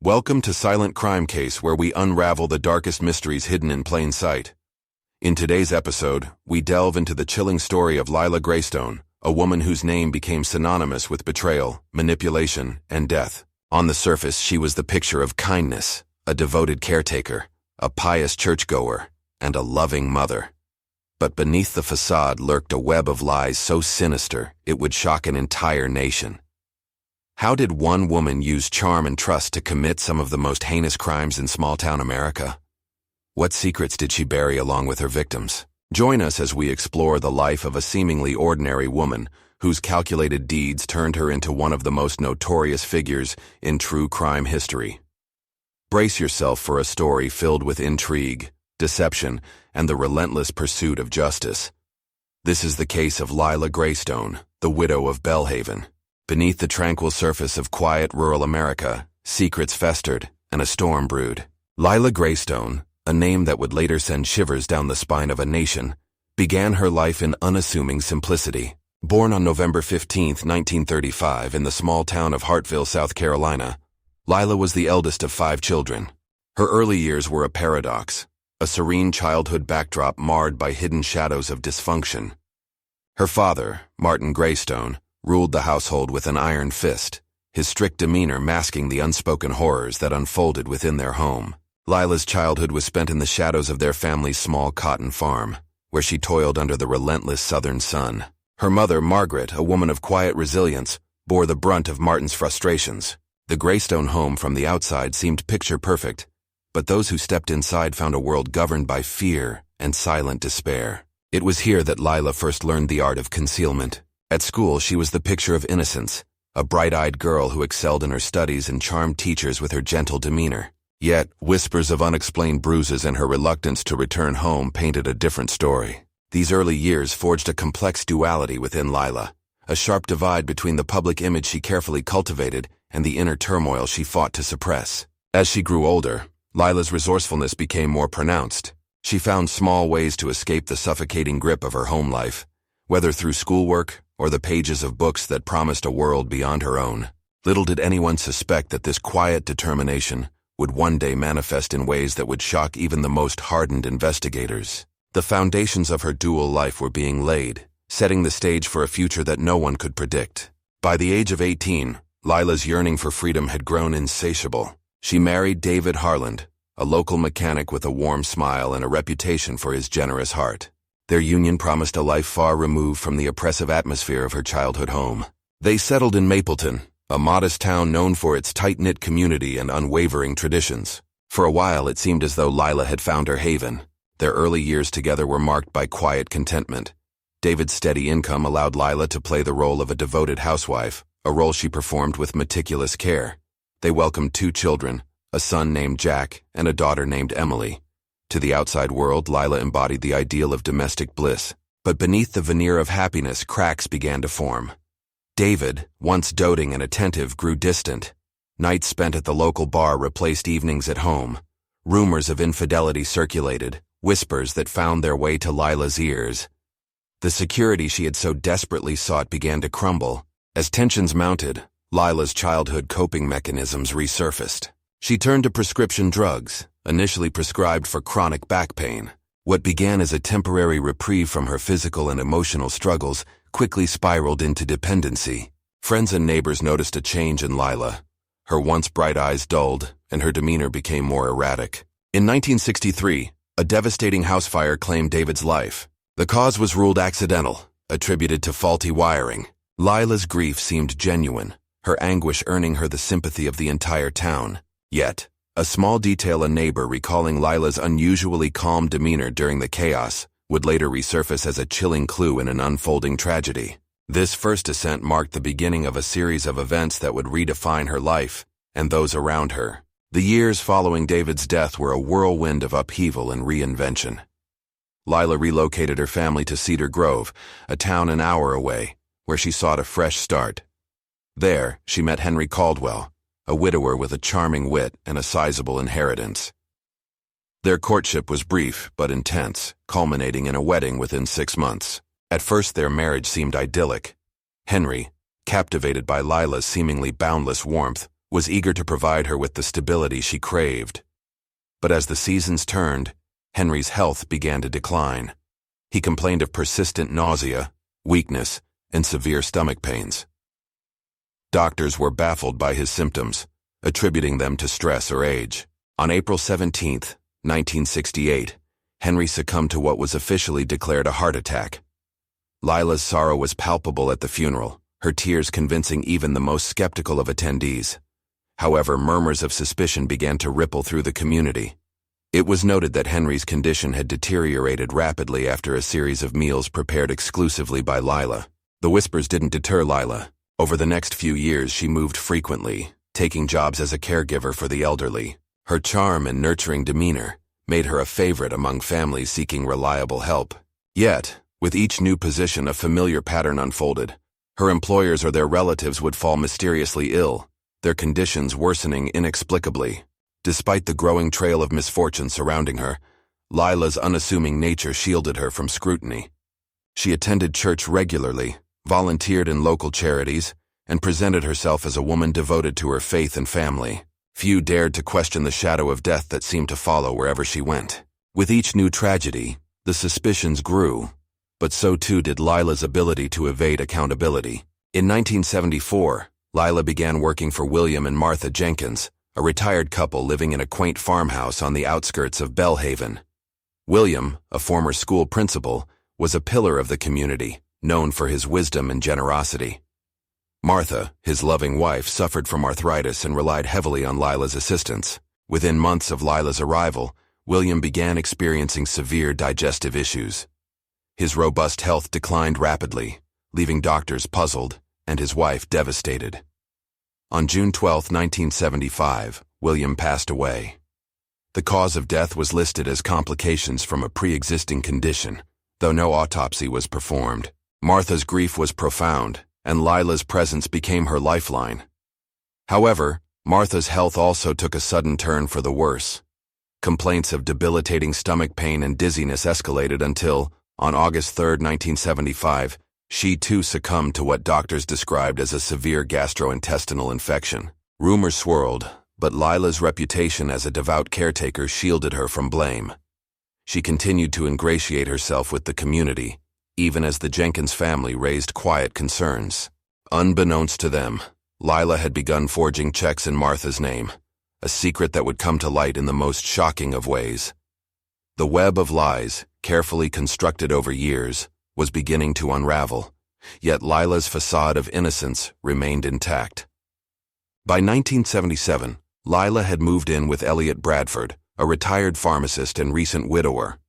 Welcome to Silent Crime Case, where we unravel the darkest mysteries hidden in plain sight. In today's episode, we delve into the chilling story of Lila Greystone, a woman whose name became synonymous with betrayal, manipulation, and death. On the surface, she was the picture of kindness, a devoted caretaker, a pious churchgoer, and a loving mother. But beneath the facade lurked a web of lies so sinister it would shock an entire nation. How did one woman use charm and trust to commit some of the most heinous crimes in small-town America? What secrets did she bury along with her victims? Join us as we explore the life of a seemingly ordinary woman whose calculated deeds turned her into one of the most notorious figures in true crime history. Brace yourself for a story filled with intrigue, deception, and the relentless pursuit of justice. This is the case of Lila Greystone, the Widow of Bellhaven. Beneath the tranquil surface of quiet rural America, secrets festered and a storm brewed. Lila Greystone, a name that would later send shivers down the spine of a nation, began her life in unassuming simplicity. Born on November 15, 1935, in the small town of Hartville, South Carolina, Lila was the eldest of 5 children. Her early years were a paradox, a serene childhood backdrop marred by hidden shadows of dysfunction. Her father, Martin Greystone, ruled the household with an iron fist, his strict demeanor masking the unspoken horrors that unfolded within their home. Lila's childhood was spent in the shadows of their family's small cotton farm, where she toiled under the relentless southern sun. Her mother, Margaret, a woman of quiet resilience, bore the brunt of Martin's frustrations. The Greystone home from the outside seemed picture-perfect, but those who stepped inside found a world governed by fear and silent despair. It was here that Lila first learned the art of concealment. At school, she was the picture of innocence, a bright-eyed girl who excelled in her studies and charmed teachers with her gentle demeanor. Yet, whispers of unexplained bruises and her reluctance to return home painted a different story. These early years forged a complex duality within Lila, a sharp divide between the public image she carefully cultivated and the inner turmoil she fought to suppress. As she grew older, Lila's resourcefulness became more pronounced. She found small ways to escape the suffocating grip of her home life, whether through schoolwork or the pages of books that promised a world beyond her own. Little did anyone suspect that this quiet determination would one day manifest in ways that would shock even the most hardened investigators. The foundations of her dual life were being laid, setting the stage for a future that no one could predict. By the age of 18, Lila's yearning for freedom had grown insatiable. She married David Harland, a local mechanic with a warm smile and a reputation for his generous heart. Their union promised a life far removed from the oppressive atmosphere of her childhood home. They settled in Mapleton, a modest town known for its tight-knit community and unwavering traditions. For a while, it seemed as though Lila had found her haven. Their early years together were marked by quiet contentment. David's steady income allowed Lila to play the role of a devoted housewife, a role she performed with meticulous care. They welcomed 2 children, a son named Jack and a daughter named Emily. To the outside world, Lila embodied the ideal of domestic bliss, but beneath the veneer of happiness, cracks began to form. David, once doting and attentive, grew distant. Nights spent at the local bar replaced evenings at home. Rumors of infidelity circulated, whispers that found their way to Lila's ears. The security she had so desperately sought began to crumble. As tensions mounted, Lila's childhood coping mechanisms resurfaced. She turned to prescription drugs, initially prescribed for chronic back pain. What began as a temporary reprieve from her physical and emotional struggles quickly spiraled into dependency. Friends and neighbors noticed a change in Lila. Her once bright eyes dulled, and her demeanor became more erratic. In 1963, a devastating house fire claimed David's life. The cause was ruled accidental, attributed to faulty wiring. Lila's grief seemed genuine, her anguish earning her the sympathy of the entire town. Yet, a small detail a neighbor recalling Lila's unusually calm demeanor during the chaos would later resurface as a chilling clue in an unfolding tragedy. This first ascent marked the beginning of a series of events that would redefine her life and those around her. The years following David's death were a whirlwind of upheaval and reinvention. Lila relocated her family to Cedar Grove, a town an hour away, where she sought a fresh start. There, she met Henry Caldwell, a widower with a charming wit and a sizable inheritance. Their courtship was brief but intense, culminating in a wedding within 6 months. At first, their marriage seemed idyllic. Henry, captivated by Lila's seemingly boundless warmth, was eager to provide her with the stability she craved. But as the seasons turned, Henry's health began to decline. He complained of persistent nausea, weakness, and severe stomach pains. Doctors were baffled by his symptoms, attributing them to stress or age. On April 17, 1968, Henry succumbed to what was officially declared a heart attack. Lila's sorrow was palpable at the funeral, her tears convincing even the most skeptical of attendees. However, murmurs of suspicion began to ripple through the community. It was noted that Henry's condition had deteriorated rapidly after a series of meals prepared exclusively by Lila. The whispers didn't deter Lila. Over the next few years, she moved frequently, taking jobs as a caregiver for the elderly. Her charm and nurturing demeanor made her a favorite among families seeking reliable help. Yet, with each new position, a familiar pattern unfolded. Her employers or their relatives would fall mysteriously ill, their conditions worsening inexplicably. Despite the growing trail of misfortune surrounding her, Lila's unassuming nature shielded her from scrutiny. She attended church regularly, volunteered in local charities, and presented herself as a woman devoted to her faith and family. Few dared to question the shadow of death that seemed to follow wherever she went. With each new tragedy, the suspicions grew, but so too did Lila's ability to evade accountability. In 1974, Lila began working for William and Martha Jenkins, a retired couple living in a quaint farmhouse on the outskirts of Bellhaven. William, a former school principal, was a pillar of the community, known for his wisdom and generosity. Martha, his loving wife, suffered from arthritis and relied heavily on Lila's assistance. Within months of Lila's arrival, William began experiencing severe digestive issues. His robust health declined rapidly, leaving doctors puzzled and his wife devastated. On June 12, 1975, William passed away. The cause of death was listed as complications from a pre-existing condition, though no autopsy was performed. Martha's grief was profound, and Lila's presence became her lifeline. However, Martha's health also took a sudden turn for the worse. Complaints of debilitating stomach pain and dizziness escalated until, on August 3, 1975, she too succumbed to what doctors described as a severe gastrointestinal infection. Rumors swirled, but Lila's reputation as a devout caretaker shielded her from blame. She continued to ingratiate herself with the community, even as the Jenkins family raised quiet concerns. Unbeknownst to them, Lila had begun forging checks in Martha's name, a secret that would come to light in the most shocking of ways. The web of lies, carefully constructed over years, was beginning to unravel, yet Lila's facade of innocence remained intact. By 1977, Lila had moved in with Elliot Bradford, a retired pharmacist and recent widower.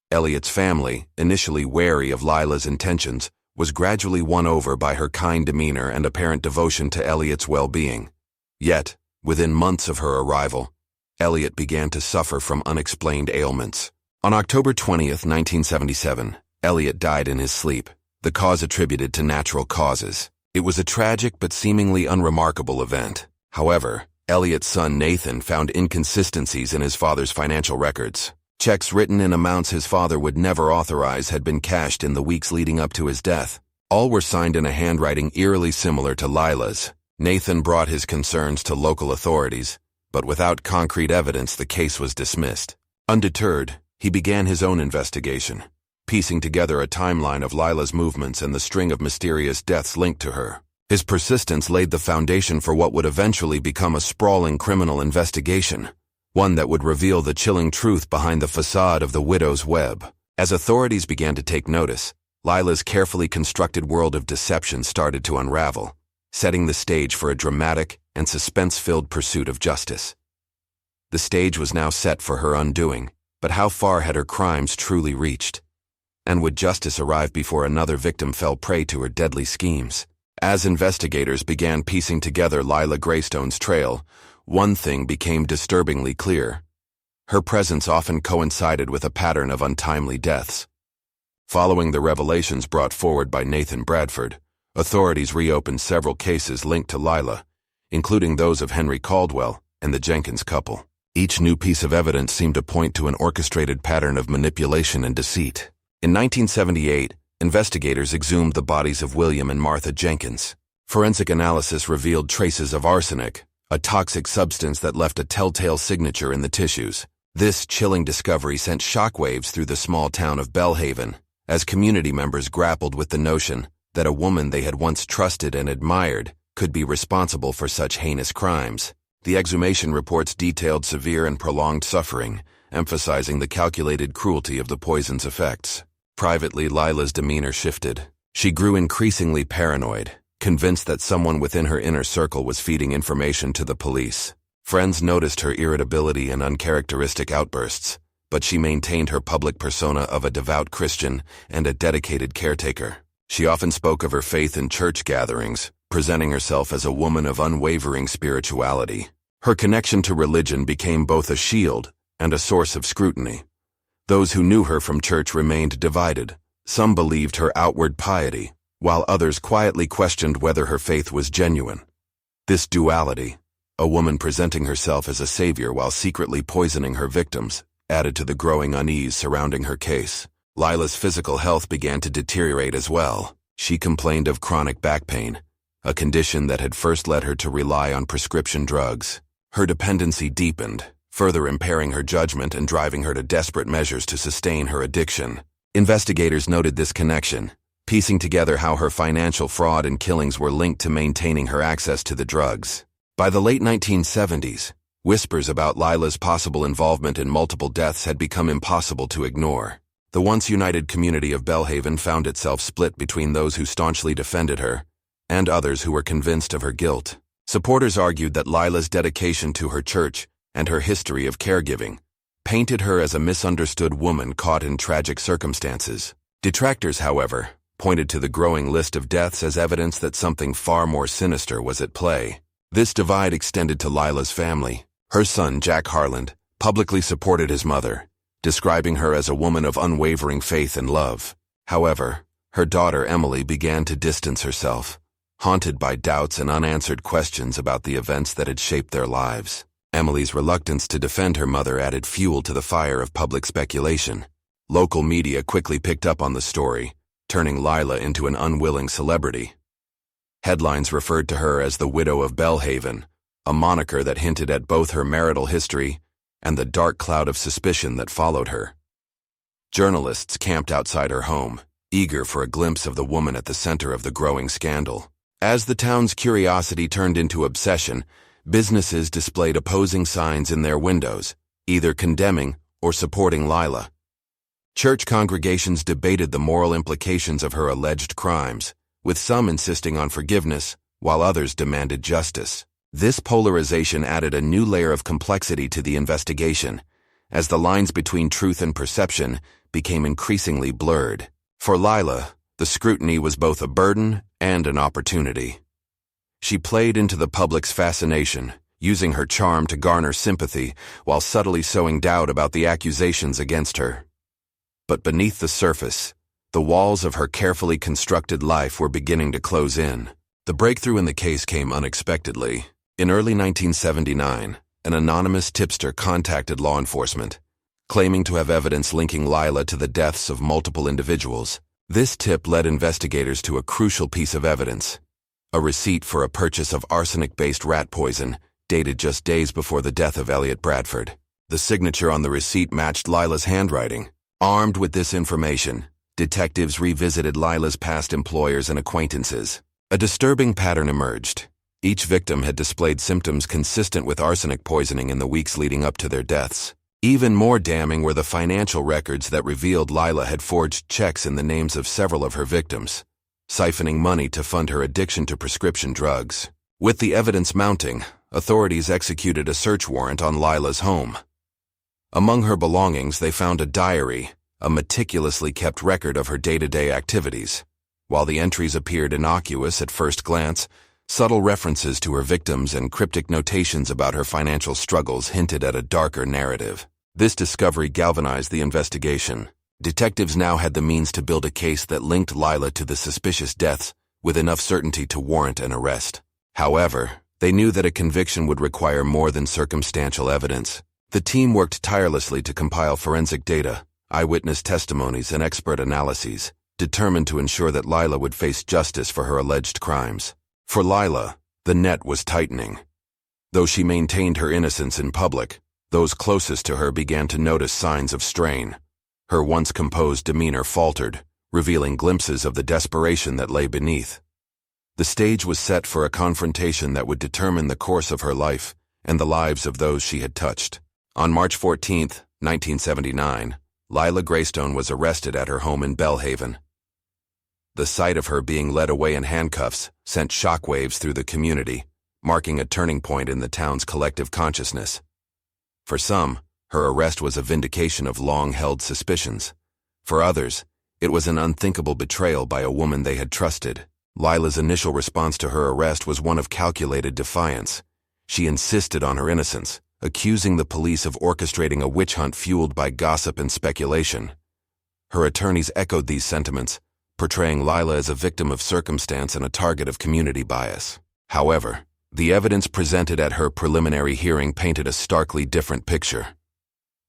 Elliot's family, initially wary of Lila's intentions, was gradually won over by her kind demeanor and apparent devotion to Elliot's well-being. Yet, within months of her arrival, Elliot began to suffer from unexplained ailments. On October 20, 1977, Elliot died in his sleep, the cause attributed to natural causes. It was a tragic but seemingly unremarkable event. However, Elliot's son Nathan found inconsistencies in his father's financial records. Checks written in amounts his father would never authorize had been cashed in the weeks leading up to his death. All were signed in a handwriting eerily similar to Lila's. Nathan brought his concerns to local authorities, but without concrete evidence the case was dismissed. Undeterred, he began his own investigation, piecing together a timeline of Lila's movements and the string of mysterious deaths linked to her. His persistence laid the foundation for what would eventually become a sprawling criminal investigation, one that would reveal the chilling truth behind the facade of the widow's web. As authorities began to take notice, Lila's carefully constructed world of deception started to unravel, setting the stage for a dramatic and suspense-filled pursuit of justice. The stage was now set for her undoing, but how far had her crimes truly reached? And would justice arrive before another victim fell prey to her deadly schemes? As investigators began piecing together Lila Greystone's trail, one thing became disturbingly clear. Her presence often coincided with a pattern of untimely deaths. Following the revelations brought forward by Nathan Bradford, authorities reopened several cases linked to Lila, including those of Henry Caldwell and the Jenkins couple. Each new piece of evidence seemed to point to an orchestrated pattern of manipulation and deceit. In 1978, investigators exhumed the bodies of William and Martha Jenkins. Forensic analysis revealed traces of arsenic, a toxic substance that left a telltale signature in the tissues. This chilling discovery sent shockwaves through the small town of Bellhaven, as community members grappled with the notion that a woman they had once trusted and admired could be responsible for such heinous crimes. The exhumation reports detailed severe and prolonged suffering, emphasizing the calculated cruelty of the poison's effects. Privately, Lila's demeanor shifted. She grew increasingly paranoid, convinced that someone within her inner circle was feeding information to the police. Friends noticed her irritability and uncharacteristic outbursts, but she maintained her public persona of a devout Christian and a dedicated caretaker. She often spoke of her faith in church gatherings, presenting herself as a woman of unwavering spirituality. Her connection to religion became both a shield and a source of scrutiny. Those who knew her from church remained divided. Some believed her outward piety, while others quietly questioned whether her faith was genuine. This duality, a woman presenting herself as a savior while secretly poisoning her victims, added to the growing unease surrounding her case. Lila's physical health began to deteriorate as well. She complained of chronic back pain, a condition that had first led her to rely on prescription drugs. Her dependency deepened, further impairing her judgment and driving her to desperate measures to sustain her addiction. Investigators noted this connection, piecing together how her financial fraud and killings were linked to maintaining her access to the drugs. By the late 1970s, whispers about Lila's possible involvement in multiple deaths had become impossible to ignore. The once united community of Bellhaven found itself split between those who staunchly defended her and others who were convinced of her guilt. Supporters argued that Lila's dedication to her church and her history of caregiving painted her as a misunderstood woman caught in tragic circumstances. Detractors, however, pointed to the growing list of deaths as evidence that something far more sinister was at play. This divide extended to Lila's family. Her son, Jack Harland, publicly supported his mother, describing her as a woman of unwavering faith and love. However, her daughter Emily began to distance herself, haunted by doubts and unanswered questions about the events that had shaped their lives. Emily's reluctance to defend her mother added fuel to the fire of public speculation. Local media quickly picked up on the story, turning Lila into an unwilling celebrity. Headlines referred to her as the Widow of Bellhaven, a moniker that hinted at both her marital history and the dark cloud of suspicion that followed her. Journalists camped outside her home, eager for a glimpse of the woman at the center of the growing scandal. As the town's curiosity turned into obsession, businesses displayed opposing signs in their windows, either condemning or supporting Lila. Church congregations debated the moral implications of her alleged crimes, with some insisting on forgiveness, while others demanded justice. This polarization added a new layer of complexity to the investigation, as the lines between truth and perception became increasingly blurred. For Lila, the scrutiny was both a burden and an opportunity. She played into the public's fascination, using her charm to garner sympathy while subtly sowing doubt about the accusations against her. But beneath the surface, the walls of her carefully constructed life were beginning to close in. The breakthrough in the case came unexpectedly. In early 1979, an anonymous tipster contacted law enforcement, claiming to have evidence linking Lila to the deaths of multiple individuals. This tip led investigators to a crucial piece of evidence: a receipt for a purchase of arsenic-based rat poison, dated just days before the death of Elliot Bradford. The signature on the receipt matched Lila's handwriting. Armed with this information, detectives revisited Lila's past employers and acquaintances. A disturbing pattern emerged. Each victim had displayed symptoms consistent with arsenic poisoning in the weeks leading up to their deaths. Even more damning were the financial records that revealed Lila had forged checks in the names of several of her victims, siphoning money to fund her addiction to prescription drugs. With the evidence mounting, authorities executed a search warrant on Lila's home. Among her belongings, they found a diary, a meticulously kept record of her day-to-day activities. While the entries appeared innocuous at first glance, subtle references to her victims and cryptic notations about her financial struggles hinted at a darker narrative. This discovery galvanized the investigation. Detectives now had the means to build a case that linked Lila to the suspicious deaths with enough certainty to warrant an arrest. However, they knew that a conviction would require more than circumstantial evidence. The team worked tirelessly to compile forensic data, eyewitness testimonies, and expert analyses, determined to ensure that Lila would face justice for her alleged crimes. For Lila, the net was tightening. Though she maintained her innocence in public, those closest to her began to notice signs of strain. Her once composed demeanor faltered, revealing glimpses of the desperation that lay beneath. The stage was set for a confrontation that would determine the course of her life and the lives of those she had touched. On March 14, 1979, Lila Greystone was arrested at her home in Bellhaven. The sight of her being led away in handcuffs sent shockwaves through the community, marking a turning point in the town's collective consciousness. For some, her arrest was a vindication of long-held suspicions. For others, it was an unthinkable betrayal by a woman they had trusted. Lila's initial response to her arrest was one of calculated defiance. She insisted on her innocence, accusing the police of orchestrating a witch hunt fueled by gossip and speculation. Her attorneys echoed these sentiments, portraying Lila as a victim of circumstance and a target of community bias. However, the evidence presented at her preliminary hearing painted a starkly different picture.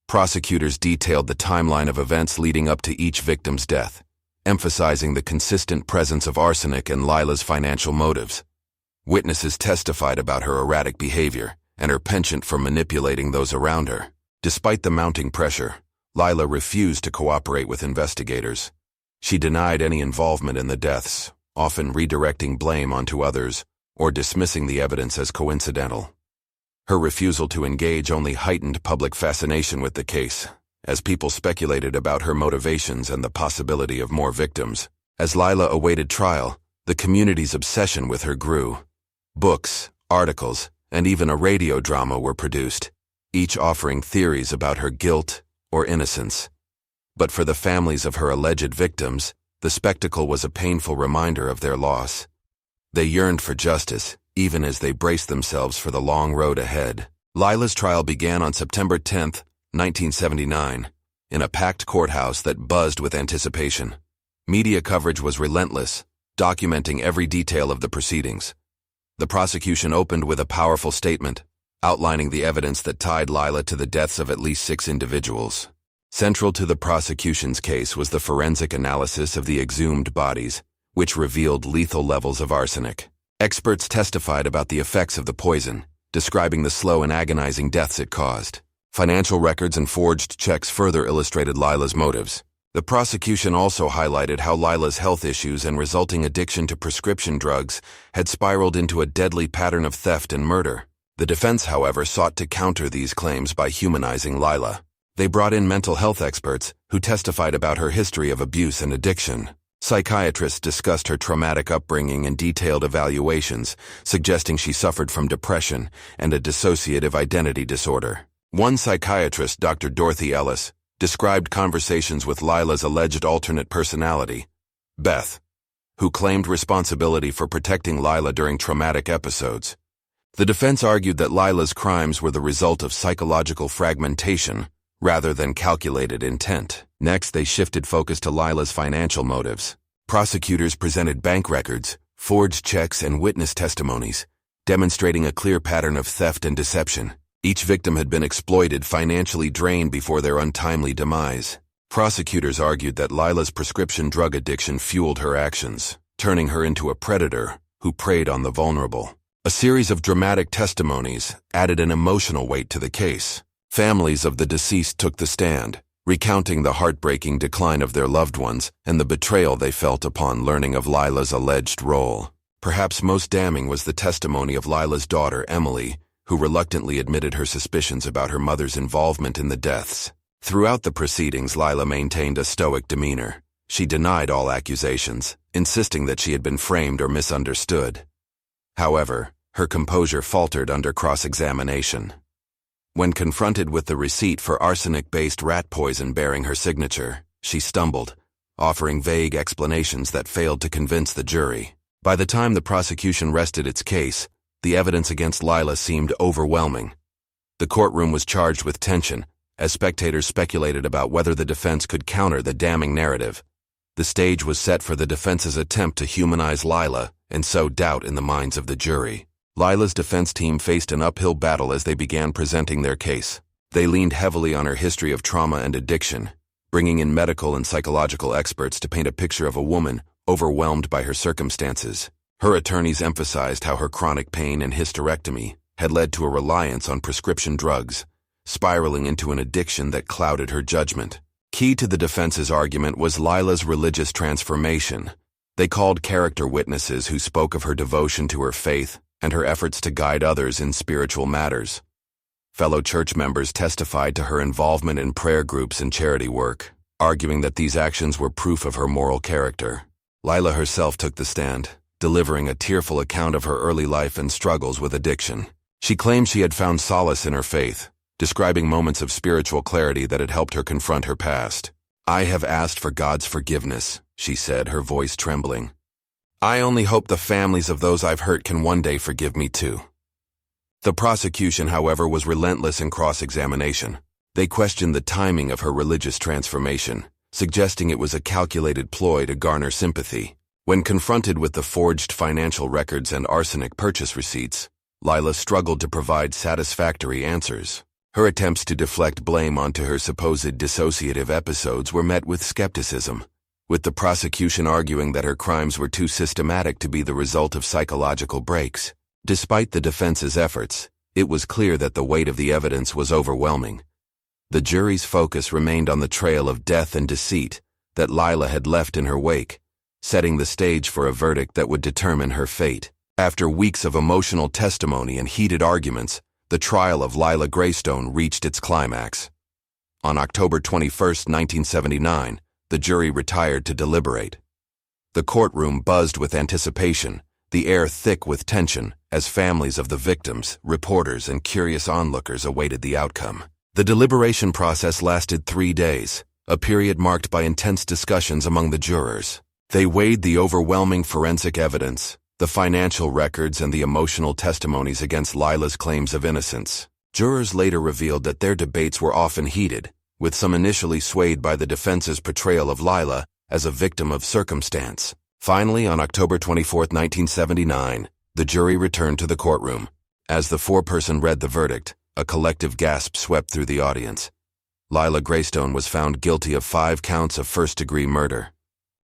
Prosecutors detailed the timeline of events leading up to each victim's death, emphasizing the consistent presence of arsenic and Lila's financial motives. Witnesses testified about her erratic behavior and her penchant for manipulating those around her. Despite the mounting pressure, Lila refused to cooperate with investigators. She denied any involvement in the deaths, often redirecting blame onto others or dismissing the evidence as coincidental. Her refusal to engage only heightened public fascination with the case, as people speculated about her motivations and the possibility of more victims. As Lila awaited trial, the community's obsession with her grew. Books, articles, and even a radio drama were produced, each offering theories about her guilt or innocence. But for the families of her alleged victims, the spectacle was a painful reminder of their loss. They yearned for justice, even as they braced themselves for the long road ahead. Lila's trial began on September 10, 1979, in a packed courthouse that buzzed with anticipation. Media coverage was relentless, documenting every detail of the proceedings. The prosecution opened with a powerful statement, outlining the evidence that tied Lila to the deaths of at least 6 individuals. Central to the prosecution's case was the forensic analysis of the exhumed bodies, which revealed lethal levels of arsenic. Experts testified about the effects of the poison, describing the slow and agonizing deaths it caused. Financial records and forged checks further illustrated Lila's motives. The prosecution also highlighted how Lila's health issues and resulting addiction to prescription drugs had spiraled into a deadly pattern of theft and murder. The defense, however, sought to counter these claims by humanizing Lila. They brought in mental health experts who testified about her history of abuse and addiction. Psychiatrists discussed her traumatic upbringing in detailed evaluations, suggesting she suffered from depression and a dissociative identity disorder. One psychiatrist, Dr. Dorothy Ellis, described conversations with Lila's alleged alternate personality, Beth, who claimed responsibility for protecting Lila during traumatic episodes. The defense argued that Lila's crimes were the result of psychological fragmentation rather than calculated intent. Next, they shifted focus to Lila's financial motives. Prosecutors presented bank records, forged checks, and witness testimonies, demonstrating a clear pattern of theft and deception. Each victim had been exploited, financially drained before their untimely demise. Prosecutors argued that Lila's prescription drug addiction fueled her actions, turning her into a predator who preyed on the vulnerable. A series of dramatic testimonies added an emotional weight to the case. Families of the deceased took the stand, recounting the heartbreaking decline of their loved ones and the betrayal they felt upon learning of Lila's alleged role. Perhaps most damning was the testimony of Lila's daughter, Emily, who reluctantly admitted her suspicions about her mother's involvement in the deaths. Throughout the proceedings, Lila maintained a stoic demeanor. She denied all accusations, insisting that she had been framed or misunderstood. However, her composure faltered under cross-examination. When confronted with the receipt for arsenic-based rat poison bearing her signature, she stumbled, offering vague explanations that failed to convince the jury. By the time the prosecution rested its case, the evidence against Lila seemed overwhelming. The courtroom was charged with tension, as spectators speculated about whether the defense could counter the damning narrative. The stage was set for the defense's attempt to humanize Lila and sow doubt in the minds of the jury. Lila's defense team faced an uphill battle as they began presenting their case. They leaned heavily on her history of trauma and addiction, bringing in medical and psychological experts to paint a picture of a woman overwhelmed by her circumstances. Her attorneys emphasized how her chronic pain and hysterectomy had led to a reliance on prescription drugs, spiraling into an addiction that clouded her judgment. Key to the defense's argument was Lila's religious transformation. They called character witnesses who spoke of her devotion to her faith and her efforts to guide others in spiritual matters. Fellow church members testified to her involvement in prayer groups and charity work, arguing that these actions were proof of her moral character. Lila herself took the stand, delivering a tearful account of her early life and struggles with addiction. She claimed she had found solace in her faith, describing moments of spiritual clarity that had helped her confront her past. "I have asked for God's forgiveness," she said, her voice trembling. "I only hope the families of those I've hurt can one day forgive me too." The prosecution, however, was relentless in cross-examination. They questioned the timing of her religious transformation, suggesting it was a calculated ploy to garner sympathy. When confronted with the forged financial records and arsenic purchase receipts, Lila struggled to provide satisfactory answers. Her attempts to deflect blame onto her supposed dissociative episodes were met with skepticism, with the prosecution arguing that her crimes were too systematic to be the result of psychological breaks. Despite the defense's efforts, it was clear that the weight of the evidence was overwhelming. The jury's focus remained on the trail of death and deceit that Lila had left in her wake, setting the stage for a verdict that would determine her fate. After weeks of emotional testimony and heated arguments, the trial of Lila Greystone reached its climax. On October 21, 1979, the jury retired to deliberate. The courtroom buzzed with anticipation, the air thick with tension, as families of the victims, reporters, and curious onlookers awaited the outcome. The deliberation process lasted 3 days, a period marked by intense discussions among the jurors. They weighed the overwhelming forensic evidence, the financial records, and the emotional testimonies against Lila's claims of innocence. Jurors later revealed that their debates were often heated, with some initially swayed by the defense's portrayal of Lila as a victim of circumstance. Finally, on October 24, 1979, the jury returned to the courtroom. As the foreperson read the verdict, a collective gasp swept through the audience. Lila Greystone was found guilty of 5 counts of first-degree murder.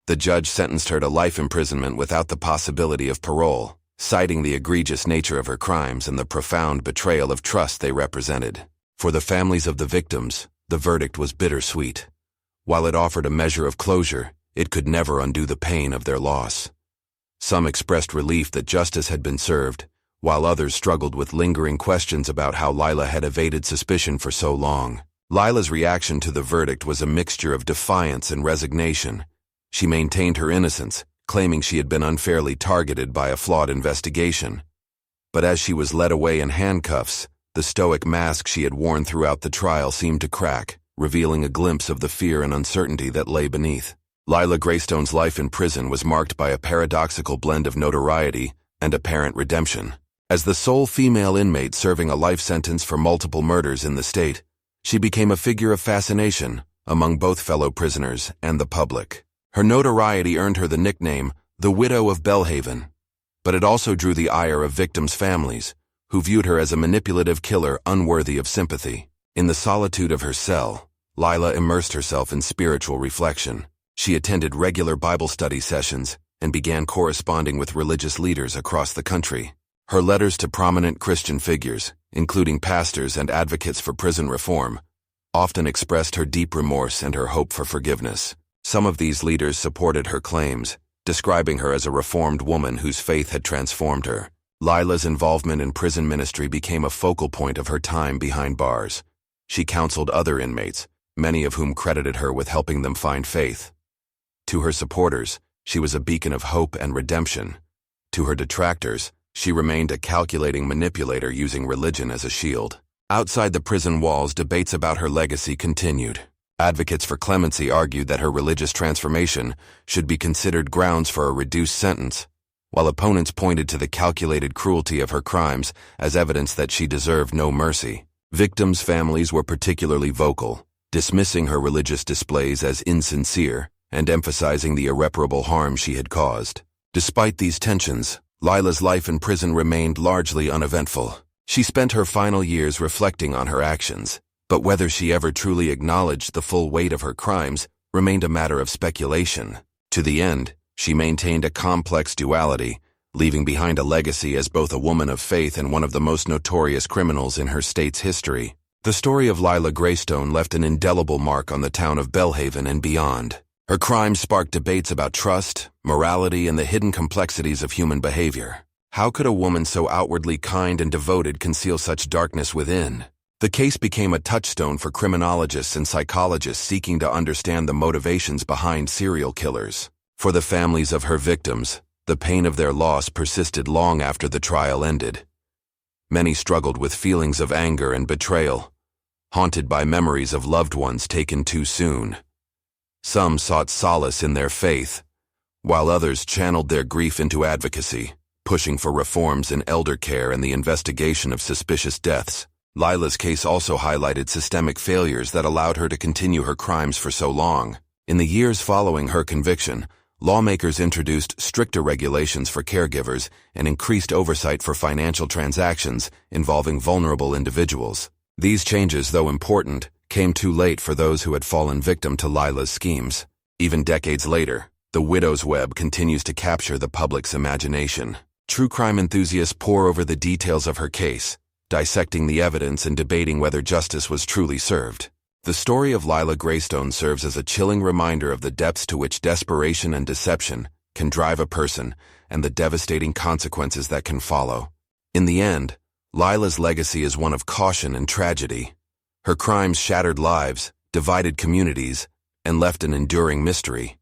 The judge sentenced her to life imprisonment without the possibility of parole, citing the egregious nature of her crimes and the profound betrayal of trust they represented. For the families of the victims, the verdict was bittersweet. While it offered a measure of closure, it could never undo the pain of their loss. Some expressed relief that justice had been served, while others struggled with lingering questions about how Lila had evaded suspicion for so long. Lila's reaction to the verdict was a mixture of defiance and resignation. She maintained her innocence, claiming she had been unfairly targeted by a flawed investigation. But as she was led away in handcuffs, the stoic mask she had worn throughout the trial seemed to crack, revealing a glimpse of the fear and uncertainty that lay beneath. Lila Greystone's life in prison was marked by a paradoxical blend of notoriety and apparent redemption. As the sole female inmate serving a life sentence for multiple murders in the state, she became a figure of fascination among both fellow prisoners and the public. Her notoriety earned her the nickname, the Widow of Bellhaven, but it also drew the ire of victims' families, who viewed her as a manipulative killer unworthy of sympathy. In the solitude of her cell, Lila immersed herself in spiritual reflection. She attended regular Bible study sessions and began corresponding with religious leaders across the country. Her letters to prominent Christian figures, including pastors and advocates for prison reform, often expressed her deep remorse and her hope for forgiveness. Some of these leaders supported her claims, describing her as a reformed woman whose faith had transformed her. Lila's involvement in prison ministry became a focal point of her time behind bars. She counseled other inmates, many of whom credited her with helping them find faith. To her supporters, she was a beacon of hope and redemption. To her detractors, she remained a calculating manipulator using religion as a shield. Outside the prison walls, debates about her legacy continued. Advocates for clemency argued that her religious transformation should be considered grounds for a reduced sentence, while opponents pointed to the calculated cruelty of her crimes as evidence that she deserved no mercy. Victims' families were particularly vocal, dismissing her religious displays as insincere and emphasizing the irreparable harm she had caused. Despite these tensions, Lila's life in prison remained largely uneventful. She spent her final years reflecting on her actions, but whether she ever truly acknowledged the full weight of her crimes remained a matter of speculation. To the end, she maintained a complex duality, leaving behind a legacy as both a woman of faith and one of the most notorious criminals in her state's history. The story of Lila Greystone left an indelible mark on the town of Bellhaven and beyond. Her crimes sparked debates about trust, morality, and the hidden complexities of human behavior. How could a woman so outwardly kind and devoted conceal such darkness within? The case became a touchstone for criminologists and psychologists seeking to understand the motivations behind serial killers. For the families of her victims, the pain of their loss persisted long after the trial ended. Many struggled with feelings of anger and betrayal, haunted by memories of loved ones taken too soon. Some sought solace in their faith, while others channeled their grief into advocacy, pushing for reforms in elder care and the investigation of suspicious deaths. Lila's case also highlighted systemic failures that allowed her to continue her crimes for so long. In the years following her conviction, lawmakers introduced stricter regulations for caregivers and increased oversight for financial transactions involving vulnerable individuals. These changes, though important, came too late for those who had fallen victim to Lila's schemes. Even decades later, the widow's web continues to capture the public's imagination. True crime enthusiasts pore over the details of her case, dissecting the evidence and debating whether justice was truly served. The story of Lila Greystone serves as a chilling reminder of the depths to which desperation and deception can drive a person and the devastating consequences that can follow. In the end, Lila's legacy is one of caution and tragedy. Her crimes shattered lives, divided communities, and left an enduring mystery.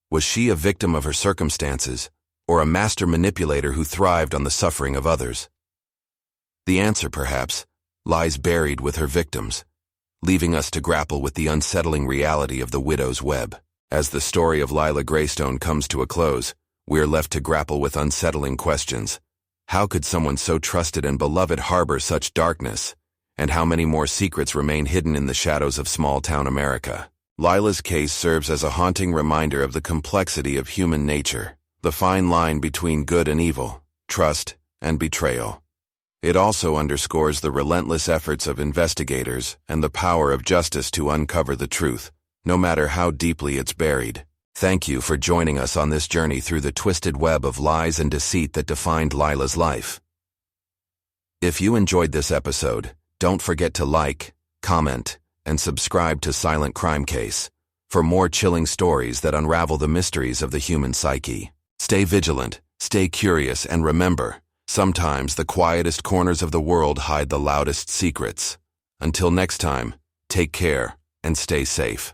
Was she a victim of her circumstances, or a master manipulator who thrived on the suffering of others? The answer, perhaps, lies buried with her victims, leaving us to grapple with the unsettling reality of the widow's web. As the story of Lila Greystone comes to a close, we're left to grapple with unsettling questions. How could someone so trusted and beloved harbor such darkness? And how many more secrets remain hidden in the shadows of small-town America? Lila's case serves as a haunting reminder of the complexity of human nature, the fine line between good and evil, trust and betrayal. It also underscores the relentless efforts of investigators and the power of justice to uncover the truth, no matter how deeply it's buried. Thank you for joining us on this journey through the twisted web of lies and deceit that defined Lila's life. If you enjoyed this episode, don't forget to like, comment, and subscribe to Silent Crime Case for more chilling stories that unravel the mysteries of the human psyche. Stay vigilant, stay curious, and remember, sometimes the quietest corners of the world hide the loudest secrets. Until next time, take care and stay safe.